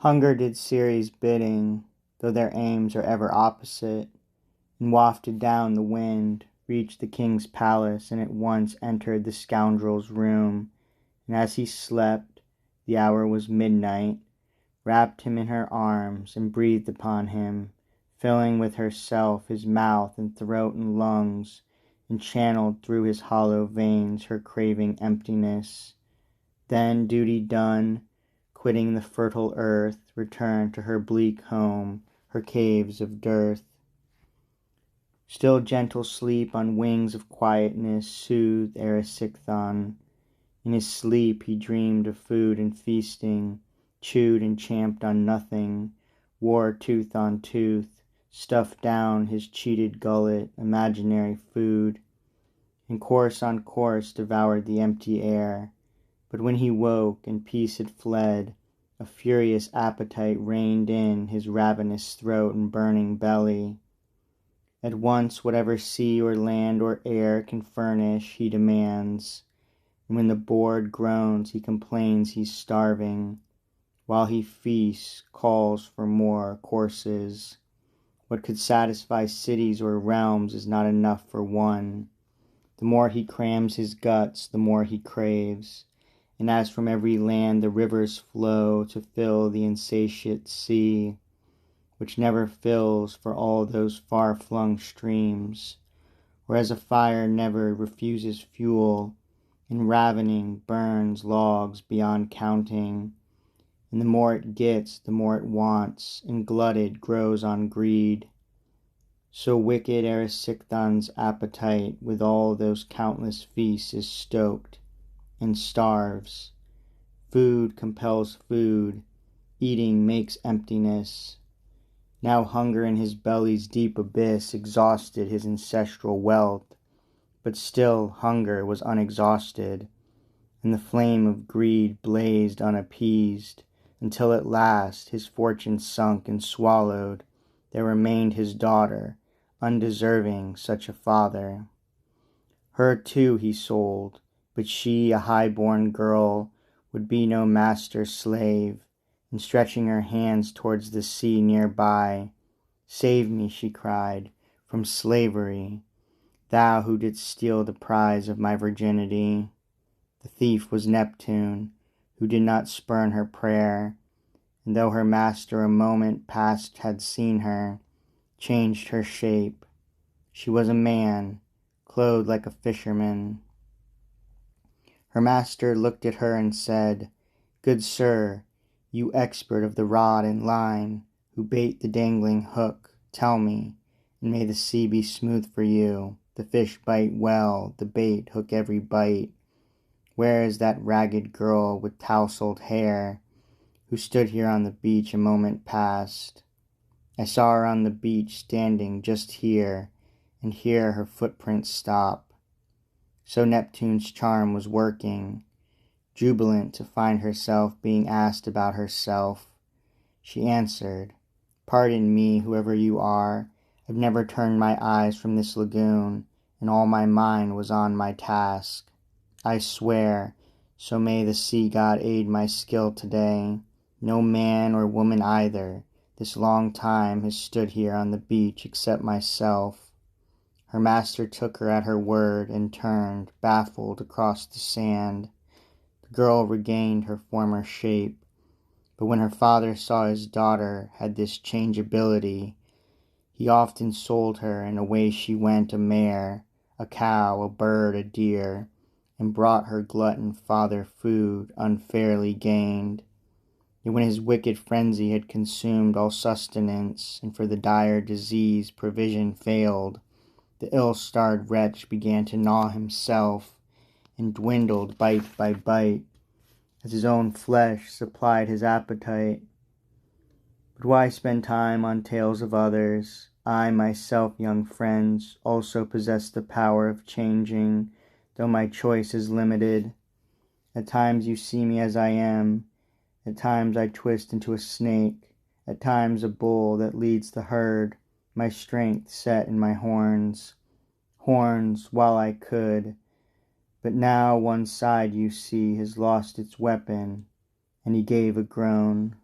Hunger did Ceres' bidding, though their aims are ever opposite, and wafted down the wind, reached the king's palace, and at once entered the scoundrel's room, and as he slept, the hour was midnight, wrapped him in her arms, and breathed upon him, filling with herself his mouth and throat and lungs, and channeled through his hollow veins her craving emptiness. Then, duty done, quitting the fertile earth, returned to her bleak home, her caves of dearth. Still gentle sleep on wings of quietness soothed Erysichthon. In his sleep he dreamed of food and feasting, chewed and champed on nothing, wore tooth on tooth, stuffed down his cheated gullet imaginary food, and course on course devoured the empty air. But when he woke and peace had fled, a furious appetite reigned in his ravenous throat and burning belly. At once whatever sea or land or air can furnish he demands, and when the bored groans he complains he's starving, while he feasts calls for more courses. What could satisfy cities or realms is not enough for one. The more he crams his guts, the more he craves. And as from every land the rivers flow to fill the insatiate sea, which never fills for all those far-flung streams, or as a fire never refuses fuel, and ravening burns logs beyond counting, and the more it gets, the more it wants, and glutted grows on greed. So wicked Erysichthon's appetite with all those countless feasts is stoked, and starves. Food compels food, eating makes emptiness. Now hunger in his belly's deep abyss exhausted his ancestral wealth, but still hunger was unexhausted, and the flame of greed blazed unappeased, until at last, his fortune sunk and swallowed, there remained his daughter, undeserving such a father. Her too he sold, but she, a high-born girl, would be no master's slave, and stretching her hands towards the sea near by, "Save me," she cried, "from slavery, thou who didst steal the prize of my virginity." The thief was Neptune, who did not spurn her prayer, and though her master a moment past had seen her, changed her shape. She was a man, clothed like a fisherman. Her master looked at her and said, "Good sir, you expert of the rod and line, who bait the dangling hook, tell me, and may the sea be smooth for you, the fish bite well, the bait hook every bite. Where is that ragged girl with tousled hair, who stood here on the beach a moment past? I saw her on the beach standing just here, and here her footprints stop." So Neptune's charm was working. Jubilant to find herself being asked about herself, she answered, "Pardon me, whoever you are, I've never turned my eyes from this lagoon, and all my mind was on my task. I swear, so may the sea god aid my skill today, no man or woman either, this long time has stood here on the beach except myself." Her master took her at her word and turned, baffled, across the sand. The girl regained her former shape, but when her father saw his daughter had this changeability, he often sold her, and away she went, a mare, a cow, a bird, a deer, and brought her glutton father food unfairly gained. Yet when his wicked frenzy had consumed all sustenance, and for the dire disease provision failed, the ill-starred wretch began to gnaw himself, and dwindled bite by bite, as his own flesh supplied his appetite. But why spend time on tales of others? I myself, young friends, also possess the power of changing, though my choice is limited. At times you see me as I am, at times I twist into a snake, at times a bull that leads the herd, my strength set in my horns, while I could. But now one side, you see, has lost its weapon, and he gave a groan.